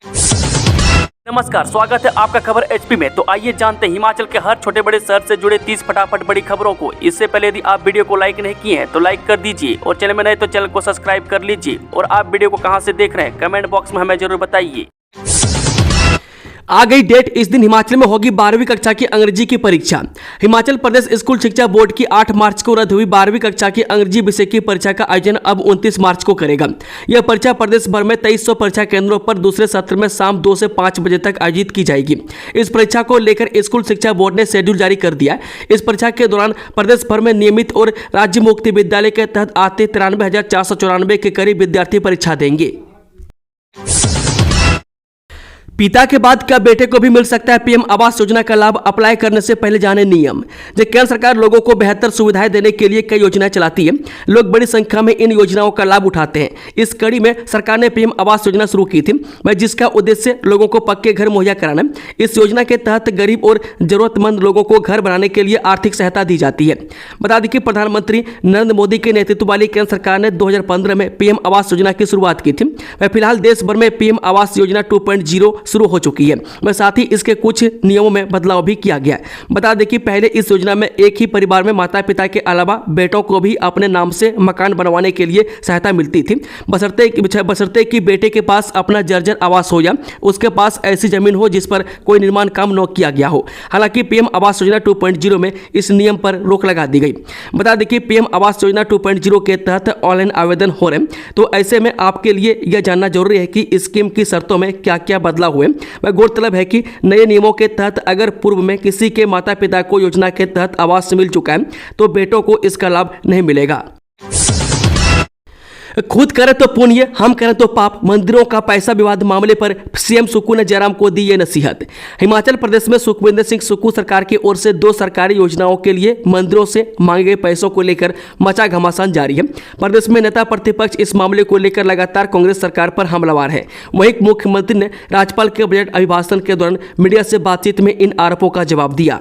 नमस्कार, स्वागत है आपका खबर एचपी में। तो आइए जानते हैं हिमाचल के हर छोटे बड़े शहर से जुड़े 30 फटाफट बड़ी खबरों को। इससे पहले यदि आप वीडियो को लाइक नहीं किए हैं तो लाइक कर दीजिए और चैनल में नए तो चैनल को सब्सक्राइब कर लीजिए। और आप वीडियो को कहां से देख रहे हैं कमेंट बॉक्स में हमें जरूर बताइए। आ गई डेट, इस दिन हिमाचल में होगी 12वीं कक्षा की अंग्रेजी की परीक्षा। हिमाचल प्रदेश स्कूल शिक्षा बोर्ड की 8 मार्च को रद्द हुई 12वीं कक्षा की अंग्रेजी विषय की परीक्षा का आयोजन अब 29 मार्च को करेगा। यह परीक्षा प्रदेश भर में 2300 परीक्षा केंद्रों पर दूसरे सत्र में शाम 2 से 5 बजे तक आयोजित की जाएगी। इस परीक्षा को लेकर स्कूल शिक्षा बोर्ड ने शेड्यूल जारी कर दिया। इस परीक्षा के दौरान प्रदेश भर में नियमित और राज्य मुक्ति विद्यालय के तहत आते 93,494 के करीब विद्यार्थी परीक्षा देंगे। पिता के बाद क्या बेटे को भी मिल सकता है पीएम आवास योजना का लाभ? अप्लाई करने से पहले जाने नियम। जब केंद्र सरकार लोगों को बेहतर सुविधाएं देने के लिए कई योजनाएं चलाती है, लोग बड़ी संख्या में इन योजनाओं का लाभ उठाते हैं। इस कड़ी में सरकार ने पीएम आवास योजना शुरू की थी, जिसका उद्देश्य लोगों को पक्के घर मुहैया कराना। इस योजना के तहत गरीब और जरूरतमंद लोगों को घर बनाने के लिए आर्थिक सहायता दी जाती है। बता दें कि प्रधानमंत्री नरेंद्र मोदी के नेतृत्व वाली केंद्र सरकार ने 2015 में पीएम आवास योजना की शुरुआत की थी। फिलहाल देश भर में पीएम आवास योजना 2.0 शुरू हो चुकी है। साथ ही इसके कुछ नियमों में बदलाव भी किया गया है। बता दें कि पहले इस योजना में एक ही परिवार में माता पिता के अलावा बेटों को भी अपने नाम से मकान बनवाने के लिए सहायता मिलती थी, बशर्ते कि बेटे के पास अपना जर्जर आवास हो या उसके पास ऐसी जमीन हो जिस पर कोई निर्माण काम न किया गया हो। हालांकि पीएम आवास योजना 2.0 में इस नियम पर रोक लगा दी गई। बता दें कि पीएम आवास योजना 2.0 के तहत ऑनलाइन आवेदन हो रहे हैं, तो ऐसे में आपके लिए यह जानना जरूरी है कि स्कीम की शर्तों में क्या क्या बदलाव हुए। गौरतलब है कि नए नियमों के तहत अगर पूर्व में किसी के माता पिता को योजना के तहत आवास मिल चुका है तो बेटों को इसका लाभ नहीं मिलेगा। खुद करें तो पुण्य, हम करें तो पाप। मंदिरों का पैसा विवाद मामले पर सीएम सुक्खू ने जयराम को दी ये नसीहत। हिमाचल प्रदेश में सुखविंदर सिंह सुक्खू सरकार की ओर से 2 सरकारी योजनाओं के लिए मंदिरों से मांगे गए पैसों को लेकर मचा घमासान जारी है। प्रदेश में नेता प्रतिपक्ष इस मामले को लेकर लगातार कांग्रेस सरकार पर हमलावर है। वहीं मुख्यमंत्री ने राज्यपाल के बजट अभिभाषण के दौरान मीडिया से बातचीत में इन आरोपों का जवाब दिया।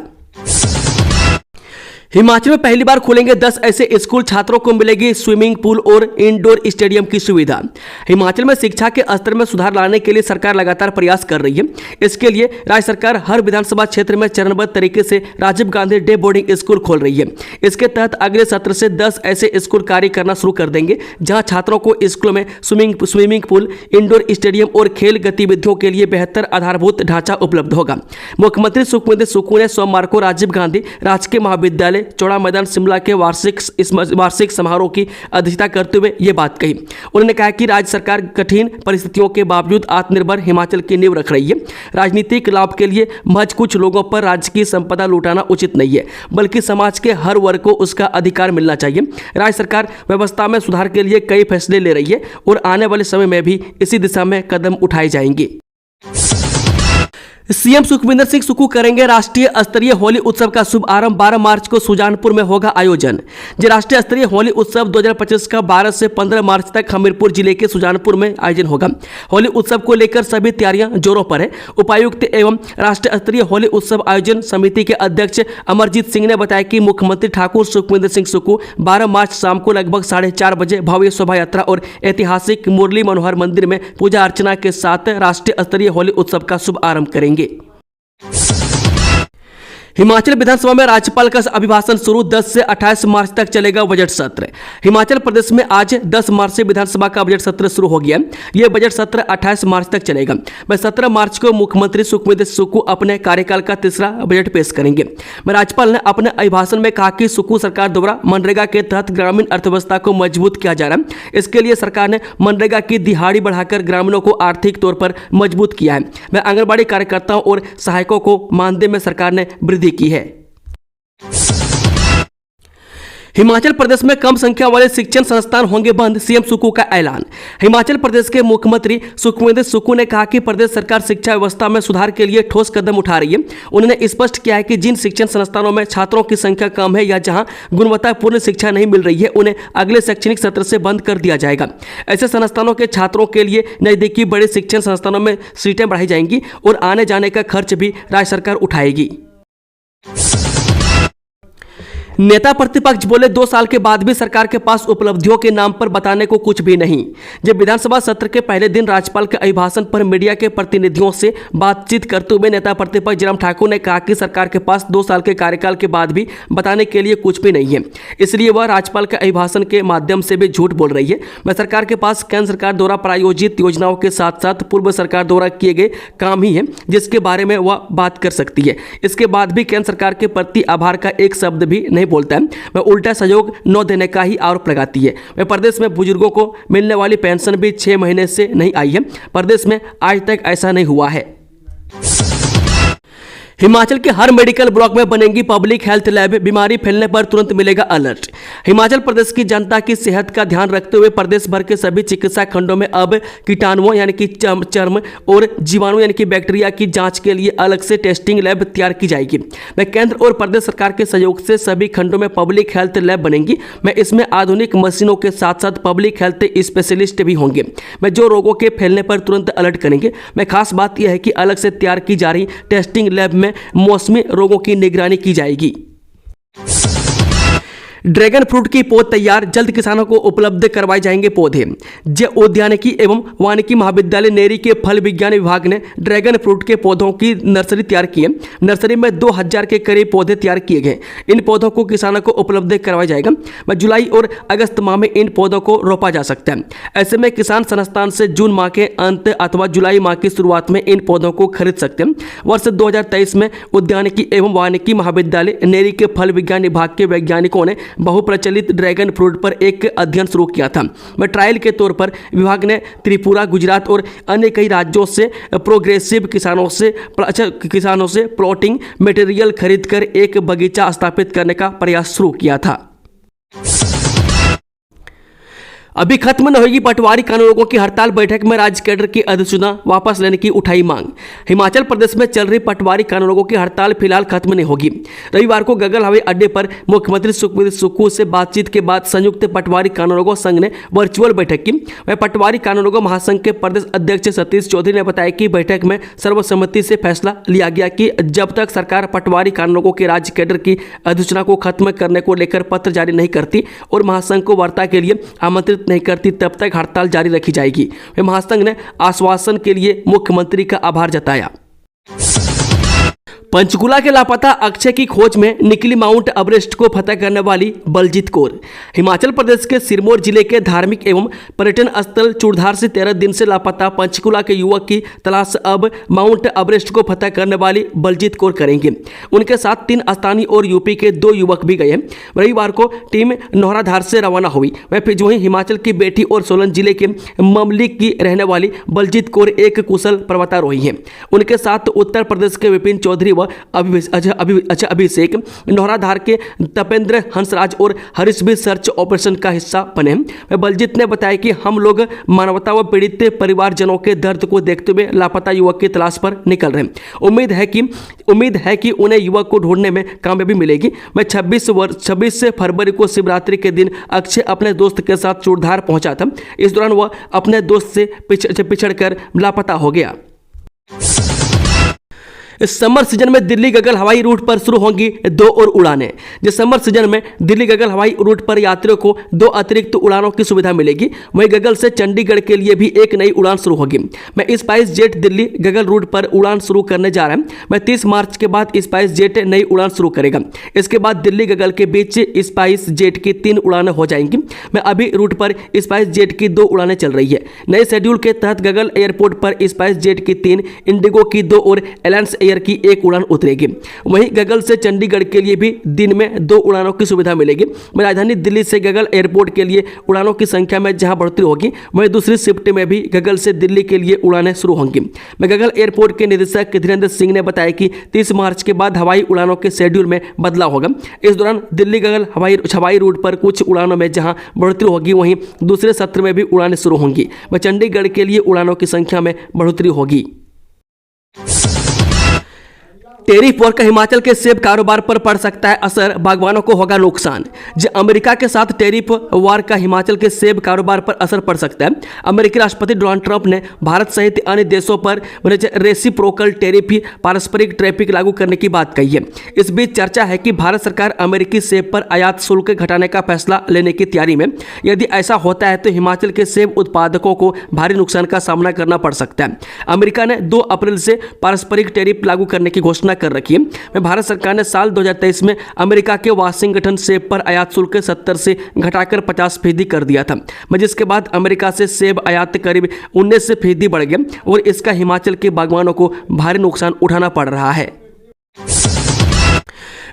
हिमाचल में पहली बार खुलेंगे 10 ऐसे स्कूल, छात्रों को मिलेगी स्विमिंग पूल और इंडोर स्टेडियम की सुविधा। हिमाचल में शिक्षा के स्तर में सुधार लाने के लिए सरकार लगातार प्रयास कर रही है। इसके लिए राज्य सरकार हर विधानसभा क्षेत्र में चरणबद्ध तरीके से Rajiv Gandhi day boarding school खोल रही है। इसके तहत अगले सत्र से 10 ऐसे स्कूल कार्य करना शुरू कर देंगे, जहां छात्रों को स्कूलों में स्विमिंग पूल, इंडोर स्टेडियम और खेल गतिविधियों के लिए बेहतर आधारभूत ढांचा उपलब्ध होगा। मुख्यमंत्री सुखविंदर सुक्खू ने सोमवार को राजीव गांधी राजकीय महाविद्यालय चौड़ा मैदान शिमला के वार्षिक समारोह की अध्यक्षता करते हुए ये बात कही। उन्होंने कहा कि राज्य सरकार कठिन परिस्थितियों के बावजूद आत्मनिर्भर हिमाचल की नींव रख रही है। राजनीतिक लाभ के लिए महज कुछ लोगों पर राज्य की संपदा लुटाना उचित नहीं है, बल्कि समाज के हर वर्ग को उसका अधिकार मिलना चाहिए। राज्य सरकार व्यवस्था में सुधार के लिए कई फैसले ले रही है और आने वाले समय में भी इसी दिशा में कदम उठाए जाएंगे। सीएम सुखविंदर सिंह सुक्खू करेंगे राष्ट्रीय स्तरीय होली उत्सव का शुभ आरंभ। 12 मार्च को सुजानपुर में होगा आयोजन। जो राष्ट्रीय स्तरीय होली उत्सव 2025 का 12 से 15 मार्च तक हमीरपुर जिले के सुजानपुर में आयोजन होगा। होली उत्सव को लेकर सभी तैयारियां जोरों पर है। उपायुक्त एवं राष्ट्रीय स्तरीय होली उत्सव आयोजन समिति के अध्यक्ष अमरजीत सिंह ने बताया कि मुख्यमंत्री ठाकुर सुखविंदर सिंह सुक्खू 12 मार्च शाम को लगभग 4:30 बजे भव्य शोभा यात्रा और ऐतिहासिक मुरली मनोहर मंदिर में पूजा अर्चना के साथ राष्ट्रीय स्तरीय होली उत्सव का शुभ आरंभ करेंगे। हिमाचल विधानसभा में राज्यपाल का अभिभाषण शुरू। 10 से 28 मार्च तक चलेगा बजट सत्र। हिमाचल प्रदेश में आज 10 मार्च से विधानसभा का बजट सत्र शुरू हो गया। यह बजट सत्र 28 मार्च तक चलेगा। 17 मार्च को मुख्यमंत्री सुखविंदर सुक्खू अपने कार्यकाल का तीसरा बजट पेश करेंगे। राज्यपाल ने अपने अभिभाषण में कहा कि सुक्खू सरकार द्वारा मनरेगा के तहत ग्रामीण अर्थव्यवस्था को मजबूत किया जा रहा है। इसके लिए सरकार ने मनरेगा की दिहाड़ी बढ़ाकर ग्रामीणों को आर्थिक तौर पर मजबूत किया है। आंगनबाड़ी कार्यकर्ताओं और सहायकों को मानदेय में सरकार ने वृद्धि की है। हिमाचल प्रदेश में कम संख्या वाले शिक्षण संस्थान होंगे बंद, सीएम सुक्खू का ऐलान। हिमाचल प्रदेश के मुख्यमंत्री सुखविंदर सुक्खू ने कहा कि प्रदेश सरकार शिक्षा व्यवस्था में सुधार के लिए ठोस कदम उठा रही है। उन्होंने स्पष्ट किया है कि जिन शिक्षण संस्थानों में छात्रों की संख्या कम है या जहां गुणवत्तापूर्ण शिक्षा नहीं मिल रही है, उन्हें अगले शैक्षणिक सत्र से बंद कर दिया जाएगा। ऐसे संस्थानों के छात्रों के लिए नजदीकी बड़े शिक्षण संस्थानों में सीटें बढ़ाई जाएंगी और आने जाने का खर्च भी राज्य सरकार उठाएगी। नेता प्रतिपक्ष बोले 2 साल के बाद भी सरकार के पास उपलब्धियों के नाम पर बताने को कुछ भी नहीं। जब विधानसभा सत्र के पहले दिन राज्यपाल के अभिभाषण पर मीडिया के प्रतिनिधियों से बातचीत करते हुए नेता प्रतिपक्ष जयराम ठाकुर ने कहा कि सरकार के पास 2 साल के कार्यकाल के बाद भी बताने के लिए कुछ भी नहीं है, इसलिए वह राज्यपाल के अभिभाषण के माध्यम से भी झूठ बोल रही है। मैं सरकार के पास केंद्र सरकार द्वारा प्रायोजित योजनाओं के साथ साथ पूर्व सरकार द्वारा किए गए काम ही है जिसके बारे में वह बात कर सकती है। इसके बाद भी केंद्र सरकार के प्रति आभार का एक शब्द भी नहीं बोलता है। वह उल्टा सहयोग न देने का ही आरोप लगाती है। वह प्रदेश में बुजुर्गों को मिलने वाली पेंशन भी 6 महीने से नहीं आई है। प्रदेश में आज तक ऐसा नहीं हुआ है। हिमाचल के हर मेडिकल ब्लॉक में बनेंगी पब्लिक हेल्थ लैब, बीमारी फैलने पर तुरंत मिलेगा अलर्ट। हिमाचल प्रदेश की जनता की सेहत का ध्यान रखते हुए प्रदेश भर के सभी चिकित्सा खंडों में अब कीटाणुओं यानी कि चर्म और जीवाणु यानी कि बैक्टीरिया की जांच के लिए अलग से टेस्टिंग लैब तैयार की जाएगी। मैं केंद्र और प्रदेश सरकार के सहयोग से सभी खंडों में पब्लिक हेल्थ लैब बनेंगी। मैं इसमें आधुनिक मशीनों के साथ साथ पब्लिक हेल्थ स्पेशलिस्ट भी होंगे। मैं जो रोगों के फैलने पर तुरंत अलर्ट करेंगे। मैं खास बात यह है कि अलग से तैयार की जा रही टेस्टिंग लैब में मौसमी रोगों की निगरानी की जाएगी। ड्रैगन फ्रूट की पौध तैयार, जल्द किसानों को उपलब्ध करवाए जाएंगे पौधे। जय उद्यानिकी एवं वानिकी महाविद्यालय नेरी के फल विज्ञान विभाग ने ड्रैगन फ्रूट के पौधों की नर्सरी तैयार की है। नर्सरी में 2000 के करीब पौधे तैयार किए गए। इन पौधों को किसानों को उपलब्ध करवाया जाएगा। वह जुलाई और अगस्त माह में इन पौधों को रोपा जा सकता है। ऐसे में किसान संस्थान से जून माह के अंत अथवा जुलाई माह की शुरुआत में इन पौधों को खरीद सकते हैं। वर्ष 2023 में उद्यानिकी एवं वानिकी महाविद्यालय नेरी के फल विज्ञान विभाग के वैज्ञानिकों ने बहुप्रचलित ड्रैगन फ्रूट पर एक अध्ययन शुरू किया था। वह ट्रायल के तौर पर विभाग ने त्रिपुरा, गुजरात और अन्य कई राज्यों से प्रोग्रेसिव किसानों से प्लॉटिंग मटेरियल खरीदकर एक बगीचा स्थापित करने का प्रयास शुरू किया था। अभी खत्म न होगी पटवारी कानूनगों की हड़ताल, बैठक में राज्य कैडर की अधिसूचना वापस लेने की उठाई मांग। हिमाचल प्रदेश में चल रही पटवारी कानूनगों की हड़ताल फिलहाल खत्म नहीं होगी। रविवार को गगल हवाई अड्डे पर मुख्यमंत्री सुखबीर सुक्खू से बातचीत के बाद संयुक्त पटवारी कानूनगो संघ ने वर्चुअल बैठक की। वह पटवारी कानूनगो महासंघ के प्रदेश अध्यक्ष सतीश चौधरी ने बताया कि बैठक में सर्वसम्मति से फैसला लिया गया कि जब तक सरकार पटवारी कानूनगों के राज्य कैडर की अधिसूचना को खत्म करने को लेकर पत्र जारी नहीं करती और महासंघ को वार्ता के लिए आमंत्रित नहीं करती, तब तक हड़ताल जारी रखी जाएगी। महासंघ ने आश्वासन के लिए मुख्यमंत्री का आभार जताया। पंचकुला के लापता अक्षय की खोज में निकली माउंट एवरेस्ट को फतह करने वाली बलजीत कौर। हिमाचल प्रदेश के सिरमौर जिले के धार्मिक एवं पर्यटन स्थल चूड़धार से 13 दिन से लापता पंचकुला के युवक की तलाश अब माउंट एवरेस्ट को फतह करने वाली बलजीत कौर करेंगे। उनके साथ 3 स्थानीय और यूपी के 2 युवक भी गए। रविवार को टीम नौराधार से रवाना हुई। वह फिर हिमाचल की बेटी और सोलन जिले के ममलिक की रहने वाली बलजीत कौर एक कुशल पर्वतारोही हैं। उनके साथ उत्तर प्रदेश के विपिन चौधरी अभिषेक, नौराधार के तपेंद्र हंसराज और हरीश भी सर्च ऑपरेशन का हिस्सा बने। बलजीत ने बताया कि हम लोग मानवता व पीड़ित परिवारजनों के दर्द को देखते हुए लापता युवक की तलाश पर निकल रहे हैं। उम्मीद है कि उन्हें युवक को ढूंढने में कामयाबी मिलेगी। मैं 26 फरवरी को शिवरात्रि के दिन अक्षय अपने दोस्त के साथ चूड़धार पहुंचा था। इस दौरान वह अपने दोस्त से पिछड़कर लापता हो गया। इस समर सीजन में दिल्ली गगल हवाई रूट पर शुरू होंगी 2 और उड़ानें। जिस समर सीजन में दिल्ली गगल हवाई रूट पर यात्रियों को 2 अतिरिक्त उड़ानों की सुविधा मिलेगी। वहीं गगल से चंडीगढ़ के लिए भी एक नई उड़ान शुरू होगी। मैं स्पाइस जेट दिल्ली गगल रूट पर उड़ान शुरू करने जा रहा है। मैं 30 मार्च के बाद स्पाइस जेट नई उड़ान शुरू करेगा। इसके बाद दिल्ली गगल के बीच स्पाइस जेट की 3 उड़ानें हो जाएंगी। मैं अभी रूट पर स्पाइस जेट की 2 उड़ानें चल रही है। नए शेड्यूल के तहत गगल एयरपोर्ट पर स्पाइस जेट की 3, इंडिगो की 2 और एलायंस की 1 उड़ान उतरेगी। वहीं गगल से चंडीगढ़ के लिए भी दिन में 2 उड़ानों की सुविधा मिलेगी। राजधानी दिल्ली से गगल एयरपोर्ट के लिए उड़ानों की संख्या में जहां बढ़ोतरी होगी, वहीं दूसरी शिफ्ट में भी गगल से दिल्ली के लिए उड़ानें शुरू होंगी। गगल एयरपोर्ट के निदेशक धीरेन्द्र सिंह ने बताया कि 30 मार्च के बाद हवाई उड़ानों के शेड्यूल में बदलाव होगा। इस दौरान दिल्ली गगल हवाई रूट पर कुछ उड़ानों में जहां बढ़ोतरी होगी, वहीं दूसरे सत्र में भी उड़ानें शुरू होंगी। वह चंडीगढ़ के लिए उड़ानों की संख्या में बढ़ोतरी होगी। टेरिफ वॉर का हिमाचल के सेब कारोबार पर पड़ सकता है असर, बागवानों को होगा नुकसान। जो अमेरिका के साथ टेरिफ वॉर का हिमाचल के सेब कारोबार पर असर पड़ सकता है। अमेरिकी राष्ट्रपति डोनाल्ड ट्रंप ने भारत सहित अन्य देशों पर रेसिप्रोकल टेरिफ पारस्परिक ट्रैफिक लागू करने की बात कही है। इस बीच चर्चा है कि भारत सरकार अमेरिकी सेब पर आयात शुल्क घटाने का फैसला लेने की तैयारी में। यदि ऐसा होता है तो हिमाचल के सेब उत्पादकों को भारी नुकसान का सामना करना पड़ सकता है। अमेरिका ने 2 अप्रैल से पारस्परिक टेरिफ लागू करने की घोषणा कर रखी है। भारत सरकार ने साल 2023 में अमेरिका के वाशिंगटन सेब पर आयात शुल्क 70 से घटाकर 50% कर दिया था, जिसके बाद अमेरिका से सेब आयात करीब 19% बढ़ गया और इसका हिमाचल के बागवानों को भारी नुकसान उठाना पड़ रहा है।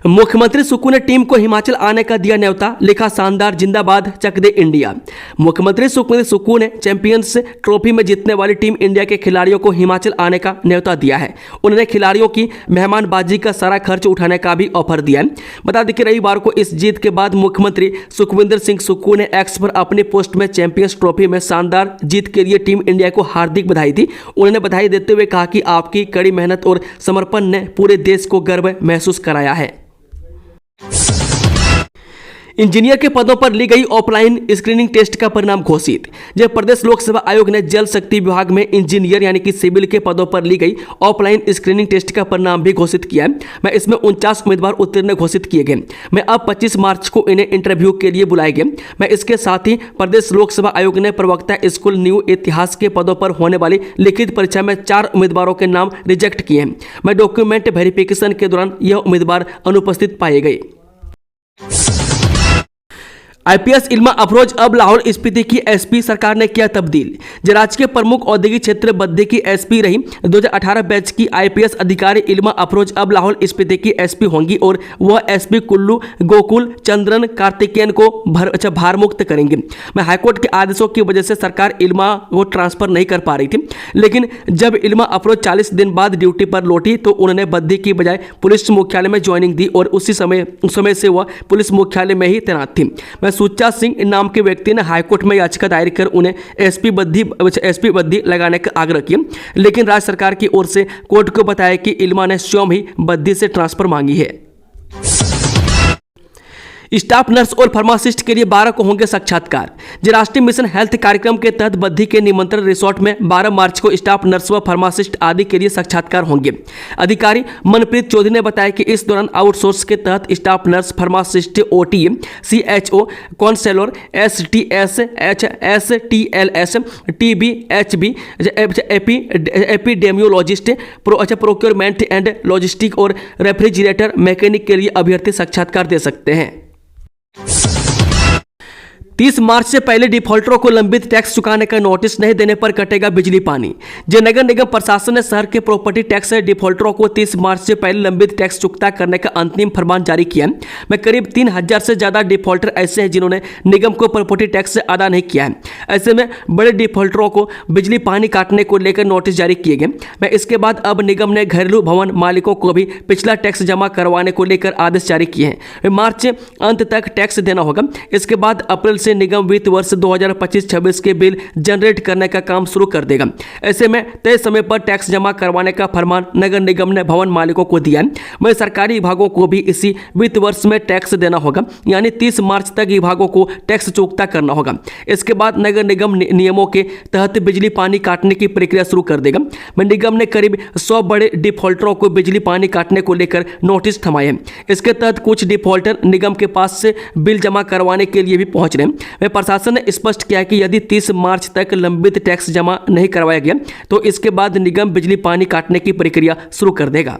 मुख्यमंत्री सुक्खू ने टीम को हिमाचल आने का दिया न्योता, लिखा शानदार जिंदाबाद चक दे इंडिया। मुख्यमंत्री सुक्खू ने चैंपियंस ट्रॉफी में जीतने वाली टीम इंडिया के खिलाड़ियों को हिमाचल आने का न्योता दिया है। उन्होंने खिलाड़ियों की मेहमानबाजी का सारा खर्च उठाने का भी ऑफर दिया है। बता दें कि रविवार को इस जीत के बाद मुख्यमंत्री सुखविंदर सिंह सुक्खू ने एक्स पर अपनी पोस्ट में चैंपियंस ट्रॉफी में शानदार जीत के लिए टीम इंडिया को हार्दिक बधाई दी। उन्होंने बधाई देते हुए कहा कि आपकी कड़ी मेहनत और समर्पण ने पूरे देश को गर्व महसूस कराया है। इंजीनियर के पदों पर ली गई ऑफलाइन स्क्रीनिंग टेस्ट का परिणाम घोषित। जब प्रदेश लोक सेवा आयोग ने जल शक्ति विभाग में इंजीनियर यानी कि सिविल के पदों पर ली गई ऑफलाइन स्क्रीनिंग टेस्ट का परिणाम भी घोषित किया है। मैं इसमें 49 उम्मीदवार उत्तीर्ण घोषित किए गए। मैं अब 25 मार्च को इन्हें इंटरव्यू के लिए बुलाए गए। मैं इसके साथ ही प्रदेश लोक सेवा आयोग ने प्रवक्ता स्कूल न्यू इतिहास के पदों पर होने वाली लिखित परीक्षा में 4 उम्मीदवारों के नाम रिजेक्ट किए हैं। मैं डॉक्यूमेंट वेरिफिकेशन के दौरान यह उम्मीदवार अनुपस्थित पाए गए। आईपीएस इल्मा अफरोज अब लाहौल स्पीति की एसपी, सरकार ने किया तब्दील। जो राज्य के प्रमुख औद्योगिक क्षेत्र बद्दी की एसपी रही 2018 बैच की आईपीएस अधिकारी इल्मा अफरोज अब लाहौल स्पीति की एसपी होंगी और वह एसपी कुल्लू गोकुल चंद्रन कार्तिकेयन को भारमुक्त करेंगे। मैं हाईकोर्ट के आदेशों की वजह से सरकार इल्मा को ट्रांसफर नहीं कर पा रही थी, लेकिन जब इल्मा अफरोज 40 दिन बाद ड्यूटी पर लौटी तो उन्होंने बद्दी की बजाय पुलिस मुख्यालय में ज्वाइनिंग दी और उस समय से वह पुलिस मुख्यालय में ही तैनात थी। सुच्चा सिंह नाम के व्यक्ति ने हाईकोर्ट में याचिका दायर कर उन्हें एसपी बद्दी लगाने का आग्रह किया, लेकिन राज्य सरकार की ओर से कोर्ट को बताया कि इल्मा ने स्वयं ही बद्दी से ट्रांसफर मांगी है। स्टाफ नर्स और फार्मासिस्ट के लिए 12 को होंगे साक्षात्कार। जो राष्ट्रीय मिशन हेल्थ कार्यक्रम के तहत बद्दी के निमंत्रण रिसोर्ट में 12 मार्च को स्टाफ नर्स व फार्मासिस्ट आदि के लिए साक्षात्कार होंगे। अधिकारी मनप्रीत चौधरी ने बताया कि इस दौरान आउटसोर्स के तहत staff nurse, pharmacist, OTM, CHO, counsellor, STS, STLS, TB, HB, epidemiologist, procurement and logistic और रेफ्रिजरेटर मैकेनिक के लिए अभ्यर्थी साक्षात्कार दे सकते हैं। 30 मार्च से पहले डिफॉल्टरों को लंबित टैक्स चुकाने का नोटिस नहीं देने पर कटेगा बिजली पानी। जो नगर निगम प्रशासन ने शहर के प्रॉपर्टी टैक्स डिफॉल्टरों को 30 मार्च से पहले लंबित टैक्स चुकता करने का अंतिम फरमान जारी किया में करीब 3000 से ज्यादा डिफॉल्टर ऐसे हैं जिन्होंने निगम को प्रॉपर्टी टैक्स अदा नहीं किया है। ऐसे में बड़े डिफॉल्टरों को बिजली पानी काटने को लेकर नोटिस जारी किए गए। मैं इसके बाद अब निगम ने घरेलू भवन मालिकों को भी पिछला टैक्स जमा करवाने को लेकर आदेश जारी किए हैं। मार्च अंत तक टैक्स देना होगा। इसके बाद अप्रैल से निगम वित्त वर्ष 2025-26 के बिल जनरेट करने का काम शुरू कर देगा। ऐसे में तय समय पर टैक्स जमा करवाने का फरमान नगर निगम ने भवन मालिकों को दिया है। वहीं सरकारी विभागों को भी इसी वित्त वर्ष में टैक्स देना होगा, यानी 30 मार्च तक विभागों को टैक्स चुकता करना होगा। इसके बाद नगर निगम नियमों के तहत बिजली पानी काटने की प्रक्रिया शुरू कर देगा। निगम ने करीब 100 बड़े डिफॉल्टरों को बिजली पानी काटने को लेकर नोटिस थमाए हैं। इसके तहत कुछ डिफॉल्टर निगम के पास से बिल जमा करवाने के लिए भी पहुंच रहे हैं। प्रशासन ने स्पष्ट किया कि यदि 30 मार्च तक लंबित टैक्स जमा नहीं करवाया गया तो इसके बाद निगम बिजली पानी काटने की प्रक्रिया शुरू कर देगा।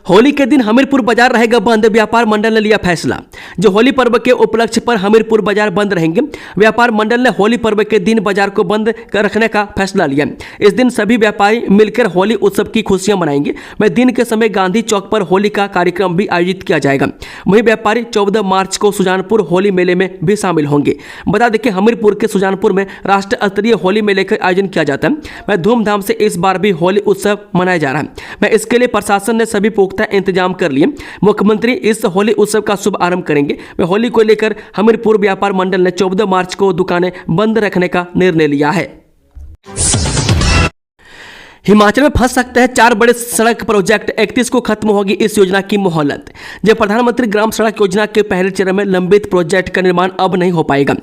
होली के दिन हमीरपुर बाजार रहेगा बंद, व्यापार मंडल ने लिया फैसला। जो होली पर्व के उपलक्ष्य पर हमीरपुर बाजार बंद रहेंगे। व्यापार मंडल ने होली पर्व के दिन बाजार को बंद कर रखने का फैसला लिया। इस दिन सभी व्यापारी मिलकर होली उत्सव की खुशियां मनाएंगे। वहीं दिन के समय गांधी चौक पर होली का कार्यक्रम भी आयोजित किया जाएगा। वहीं व्यापारी 14 मार्च को सुजानपुर होली मेले में भी शामिल होंगे। बता दें कि हमीरपुर के सुजानपुर में राष्ट्रीय स्तरीय होली मेले का आयोजन किया जाता है। वह धूमधाम से इस बार भी होली उत्सव मनाया जा रहा है। मैं इसके लिए प्रशासन ने सभी इंतजाम कर लिए। मुख्यमंत्री इस होली उत्सव का शुभ आरंभ करेंगे। वे होली को लेकर हमीरपुर व्यापार मंडल ने 14 मार्च को दुकानें बंद रखने का निर्णय लिया है। हिमाचल में फंस सकते हैं 4 बड़े सड़क प्रोजेक्ट, 31 को खत्म होगी इस योजना की मोहलत। जब प्रधानमंत्री ग्राम सड़क योजना के पहले चरण में लंबित प्रोजेक्ट का निर्माण अब नहीं हो पाएगा।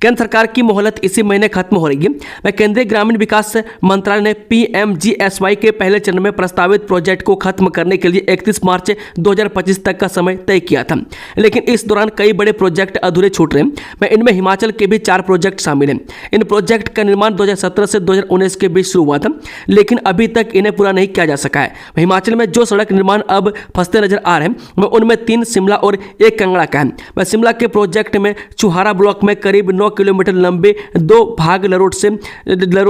केंद्र सरकार की मोहलत इसी महीने खत्म हो रही है। केंद्रीय ग्रामीण विकास मंत्रालय ने PMGSY के पहले चरण में प्रस्तावित प्रोजेक्ट को खत्म करने के लिए 31 मार्च 2025 तक का समय तय किया था, लेकिन इस दौरान कई बड़े प्रोजेक्ट अधूरे छूट रहे हैं। इनमें हिमाचल के भी 4 प्रोजेक्ट शामिल हैं। इन प्रोजेक्ट का निर्माण 2017 से 2019 के बीच शुरू हुआ था, लेकिन अभी तक इन्हें पूरा नहीं किया जा सका है। हिमाचल में जो सड़क निर्माण अब फंसते नजर आ रहे हैं वह उनमें 3 शिमला और 1 कांगड़ा का है। शिमला के प्रोजेक्ट में चुहारा ब्लॉक में करीब 9 किलोमीटर लंबे 2 भाग लरोट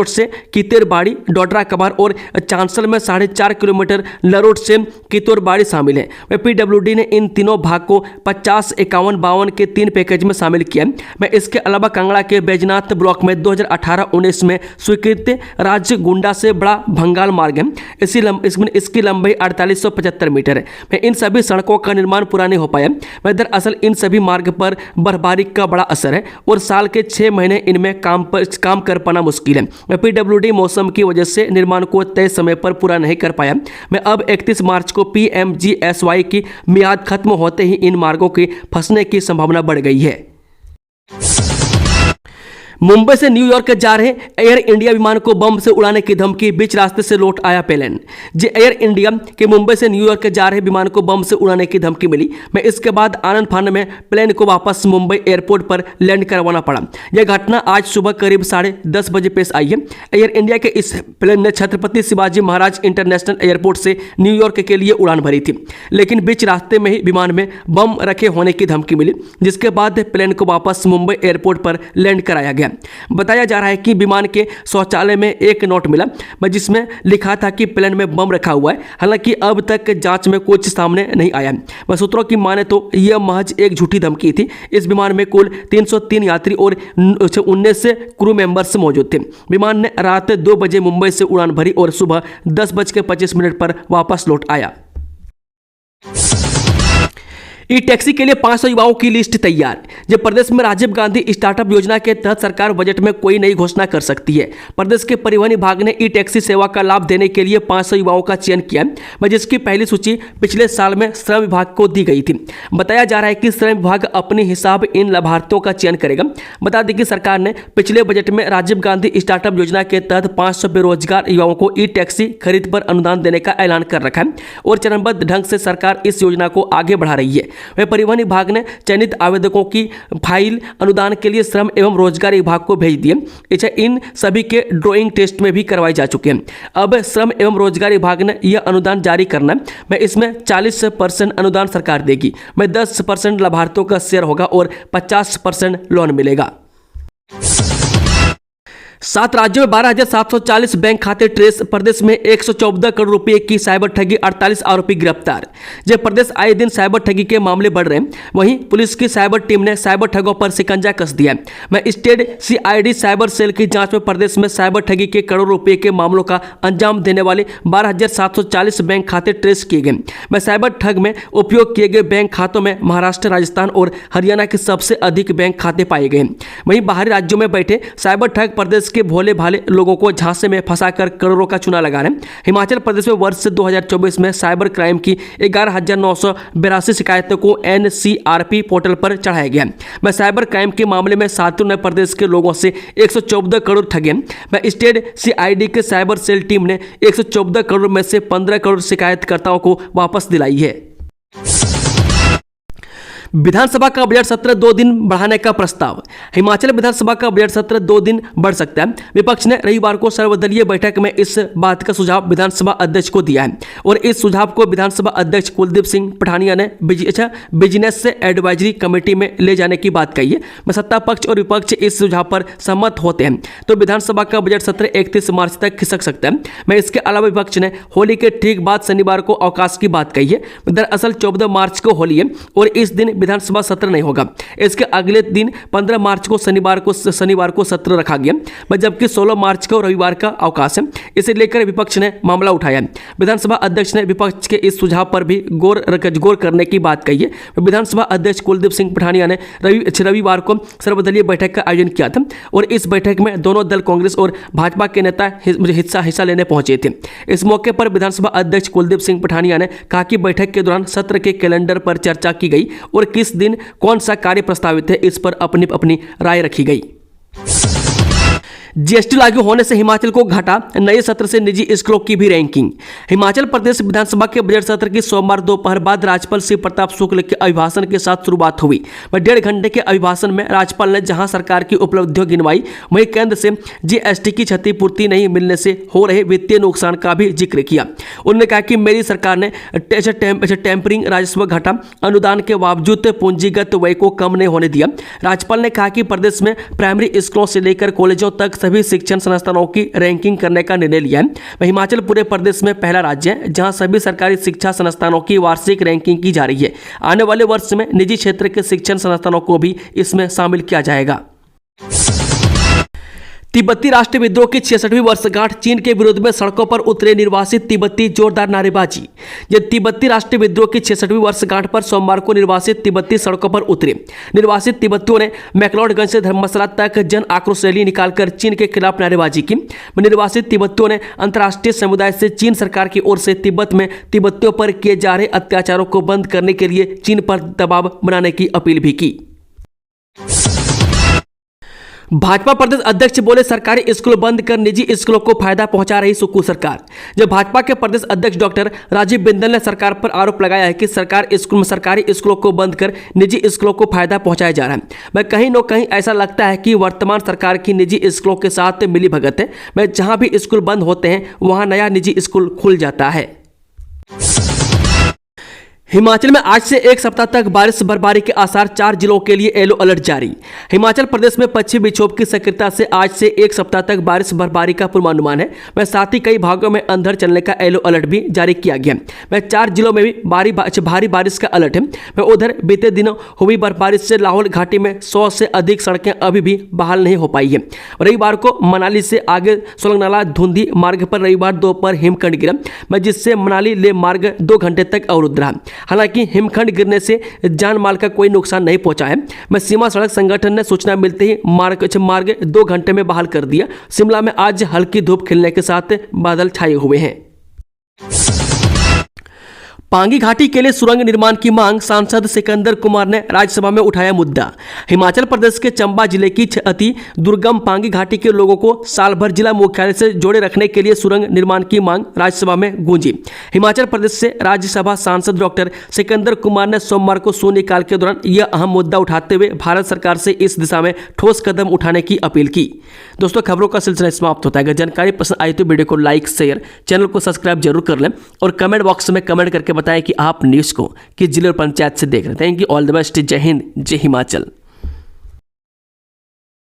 से कीतेरबाड़ी, डोडरा कबार और चांसल में 4.5 किलोमीटर लरोट से कीतोरबाड़ी शामिल है। PWD ने इन तीनों भाग को 50, 51, 52 के 3 पैकेज में शामिल किया है। इसके अलावा कांगड़ा के बैजनाथ ब्लॉक में 2018-19 में स्वीकृत राज्य गुंडा से बड़ा भंगाल मार्ग है। इसकी लंबाई 4875 मीटर है। इन सभी सड़कों का निर्माण पूरा नहीं हो पाया। दरअसल इन सभी मार्ग पर बर्फबारी का बड़ा असर है और साल के 6 महीने इनमें काम कर पाना मुश्किल है। PWD मौसम की वजह से निर्माण को तय समय पर पूरा नहीं कर पाया। अब 31 मार्च को PMGSY की मियाद खत्म होते ही इन मार्गों के फंसने की संभावना बढ़ गई है। मुंबई से न्यूयॉर्क जा रहे एयर इंडिया विमान को बम से उड़ाने की धमकी, बीच रास्ते से लौट आया प्लेन। एयर इंडिया के मुंबई से न्यूयॉर्क जा रहे विमान को बम से उड़ाने की धमकी मिली। इसके बाद आनंद फानन में प्लेन को वापस मुंबई एयरपोर्ट पर लैंड करवाना पड़ा। यह घटना आज सुबह करीब 10:30 बजे पेश आई है। एयर इंडिया के इस प्लेन ने छत्रपति शिवाजी महाराज इंटरनेशनल एयरपोर्ट से न्यूयॉर्क के लिए उड़ान भरी थी, लेकिन बीच रास्ते में ही विमान में बम रखे होने की धमकी मिली, जिसके बाद प्लेन को वापस मुंबई एयरपोर्ट पर लैंड कराया गया। बताया जा रहा है कि विमान के शौचालय में एक नोट मिला जिसमें लिखा था कि प्लेन में बम रखा हुआ है। हालांकि अब तक जांच में कुछ सामने नहीं आया। सूत्रों की माने तो यह महज एक झूठी धमकी थी। इस विमान में कुल 303 यात्री और 19 क्रू मेंबर्स मौजूद थे। विमान ने रात 2 बजे मुंबई से उड़ान भरी और सुबह 10:25 पर वापस लौट आया। ई टैक्सी के लिए 500 युवाओं की लिस्ट तैयार। जब प्रदेश में राजीव गांधी स्टार्टअप योजना के तहत सरकार बजट में कोई नई घोषणा कर सकती है। प्रदेश के परिवहन विभाग ने ई टैक्सी सेवा का लाभ देने के लिए 500 युवाओं का चयन किया, जिसकी पहली सूची पिछले साल में श्रम विभाग को दी गई थी। बताया जा रहा है कि श्रम विभाग अपने हिसाब इन लाभार्थियों का चयन करेगा। बता दें कि सरकार ने पिछले बजट में राजीव गांधी स्टार्टअप योजना के तहत 500 बेरोजगार युवाओं को ई टैक्सी खरीद पर अनुदान देने का ऐलान कर रखा है और चरणबद्ध ढंग से सरकार इस योजना को आगे बढ़ा रही है। परिवहन विभाग ने चयनित आवेदकों की फाइल अनुदान के लिए श्रम एवं रोजगार विभाग को भेज दिए। इन सभी के ड्राइंग टेस्ट में भी करवाए जा चुके हैं। अब श्रम एवं रोजगार विभाग ने यह अनुदान जारी करना है। इसमें 40% अनुदान सरकार देगी। 10% लाभार्थियों का शेयर होगा और 50% लोन मिलेगा। 7 राज्यों में 12,740 बैंक खाते ट्रेस। प्रदेश में 114 करोड़ रुपए की साइबर ठगी, 48 आरोपी गिरफ्तार। जब प्रदेश आए दिन साइबर ठगी के मामले बढ़ रहे हैं, वहीं पुलिस की साइबर टीम ने साइबर ठगों पर शिकंजा कस दिया है। स्टेट CID साइबर सेल की जांच में प्रदेश में साइबर ठगी के करोड़ रुपए के मामलों का अंजाम देने वाले 12,740 बैंक खाते ट्रेस किए गए। साइबर ठग में उपयोग किए गए बैंक खातों में महाराष्ट्र, राजस्थान और हरियाणा के सबसे अधिक बैंक खाते पाए गए। वहीं बाहरी राज्यों में बैठे साइबर ठग प्रदेश के भोले भाले लोगों को झांसे में फंसाकर करोड़ों का चूना लगा रहे हैं। हिमाचल प्रदेश में वर्ष 2024 में साइबर क्राइम की 11,982 शिकायतों को NCRP पोर्टल पर चढ़ाया गया। साइबर क्राइम के मामले में साथियों ने प्रदेश के लोगों से 114 करोड़ ठगे। स्टेट CID के साइबर सेल टीम ने 114 करोड़ में से 15 करोड़ शिकायतकर्ताओं को वापस दिलाई है। विधानसभा का बजट सत्र 2 दिन बढ़ाने का प्रस्ताव। हिमाचल विधानसभा का बजट सत्र 2 दिन बढ़ सकता है। विपक्ष ने रविवार को सर्वदलीय बैठक में इस बात का सुझाव विधानसभा अध्यक्ष को दिया है और इस सुझाव को विधानसभा अध्यक्ष कुलदीप सिंह पठानिया ने बिजनेस एडवाइजरी कमेटी में ले जाने की बात कही है। सत्ता पक्ष और विपक्ष इस सुझाव पर सहमत होते हैं तो विधानसभा का बजट सत्र 31 मार्च तक खिसक सकता है। इसके अलावा विपक्ष ने होली के ठीक बाद शनिवार को अवकाश की बात कही है। दरअसल 14 मार्च को होली है और इस दिन विधानसभा सत्र नहीं होगा। इसके अगले दिन 15 मार्च को शनिवार को सत्र रखा गया, जबकि 16 मार्च को रविवार का अवकाश है। इसे लेकर विपक्ष ने मामला उठाया। विधानसभा अध्यक्ष ने विपक्ष के इस सुझाव पर भी गौर करने की बात कही है। विधानसभा अध्यक्ष कुलदीप सिंह पठानिया ने रविवार को सर्वदलीय बैठक का आयोजन किया था और इस बैठक में दोनों दल कांग्रेस और भाजपा के नेता हिस्सा लेने पहुंचे थे। इस मौके पर विधानसभा अध्यक्ष कुलदीप सिंह पठानिया ने कहा कि बैठक के दौरान सत्र के कैलेंडर पर चर्चा की गई और किस दिन कौन सा कार्य प्रस्तावित है इस पर अपनी राय रखी गई। जीएसटी लागू होने से हिमाचल को घाटा, नए सत्र से निजी स्कूलों की भी रैंकिंग। हिमाचल प्रदेश विधानसभा के बजट सत्र की सोमवार दोपहर बाद राज्यपाल श्री प्रताप शुक्ल के अभिभाषण के साथ शुरुआत हुई। 1.5 घंटे के अभिभाषण में राज्यपाल ने जहां सरकार की उपलब्धियों गिनवाई, वहीं केंद्र से जीएसटी की क्षतिपूर्ति नहीं मिलने से हो रहे वित्तीय नुकसान का भी जिक्र किया। उन्होंने कहा कि मेरी सरकार ने टेम्परिंग राजस्व घाटा अनुदान के बावजूद पूंजीगत व्यय को कम नहीं होने दिया। राज्यपाल ने कहा कि प्रदेश में प्राइमरी स्कूलों से लेकर कॉलेजों तक सभी शिक्षण संस्थानों की रैंकिंग करने का निर्णय लिया है। हिमाचल पूरे प्रदेश में पहला राज्य है जहां सभी सरकारी शिक्षा संस्थानों की वार्षिक रैंकिंग की जा रही है। आने वाले वर्ष में निजी क्षेत्र के शिक्षण संस्थानों को भी इसमें शामिल किया जाएगा। तिब्बती राष्ट्रीय विद्रोह की 66वीं वर्षगांठ, चीन के विरोध में सड़कों पर उतरे निर्वासित तिब्बती, जोरदार नारेबाजी। जब तिब्बती राष्ट्रीय विद्रोह की 66वीं वर्षगांठ पर सोमवार को निर्वासित तिब्बती सड़कों पर उतरे। निर्वासित तिब्बतियों ने मैक्लोडगंज से धर्मशाला तक जन आक्रोश रैली निकालकर चीन के खिलाफ नारेबाजी की। निर्वासित तिब्बतियों ने अंतर्राष्ट्रीय समुदाय से चीन सरकार की ओर से तिब्बत में तिब्बतियों पर किए जा रहे अत्याचारों को बंद करने के लिए चीन पर दबाव बनाने की अपील भी की। भाजपा प्रदेश अध्यक्ष बोले, सरकारी स्कूल बंद कर निजी स्कूलों को फायदा पहुंचा रही सुक्खू सरकार। जब भाजपा के प्रदेश अध्यक्ष डॉक्टर राजीव बिंदल ने सरकार पर आरोप लगाया है कि सरकारी स्कूलों को बंद कर निजी स्कूलों को फायदा पहुंचाया जा रहा है। मैं कहीं न कहीं ऐसा लगता है कि वर्तमान सरकार की निजी स्कूलों के साथ मिली भगत है। मैं जहां भी स्कूल बंद होते हैं वहां नया निजी स्कूल खुल जाता है। हिमाचल में आज से एक सप्ताह तक बारिश बर्फबारी के आसार, 4 जिलों के लिए येलो अलर्ट जारी। हिमाचल प्रदेश में पश्चिमी विक्षोभ की सक्रियता से आज से एक सप्ताह तक बारिश बर्फबारी का पूर्वानुमान है। वह साथ ही कई भागों में अंधड़ चलने का येलो अलर्ट भी जारी किया गया। वह 4 जिलों में भी भारी बारिश का अलर्ट है। वह उधर बीते दिनों हुई बर्फबारी से लाहौल घाटी में 100 से अधिक सड़कें अभी भी बहाल नहीं हो पाई है। रविवार को मनाली से आगे सोलंगनाला धुंधी मार्ग पर रविवार दोपहर हिमखंड गिरा, जिससे मनाली ले मार्ग 2 घंटे तक अवरुद्ध रहा। हालांकि हिमखंड गिरने से जान माल का कोई नुकसान नहीं पहुंचा है। सीमा सड़क संगठन ने सूचना मिलते ही मार्ग 2 घंटे में बहाल कर दिया। शिमला में आज हल्की धूप खिलने के साथ बादल छाए हुए हैं। पांगी घाटी के लिए सुरंग निर्माण की मांग, सांसद सिकंदर कुमार ने राज्यसभा में उठाया मुद्दा। हिमाचल प्रदेश के चंबा जिले की अति दुर्गम पांगी घाटी के लोगों को साल भर जिला मुख्यालय से जोड़े रखने के लिए सुरंग निर्माण की मांग राज्यसभा में गूंजी। हिमाचल प्रदेश से राज्यसभा सांसद डॉक्टर सिकंदर कुमार ने सोमवार को शून्यकाल के दौरान यह अहम मुद्दा उठाते हुए भारत सरकार से इस दिशा में ठोस कदम उठाने की अपील की। दोस्तों, खबरों का सिलसिला समाप्त होता है। अगर जानकारी पसंद आई तो वीडियो को लाइक, शेयर, चैनल को सब्सक्राइब जरूर कर लें और कमेंट बॉक्स में कमेंट करके बताएं कि आप न्यूज़ को किस जिले और पंचायत से देख रहे हैं। Thank you, all the best, जय हिंद, जय हिमाचल।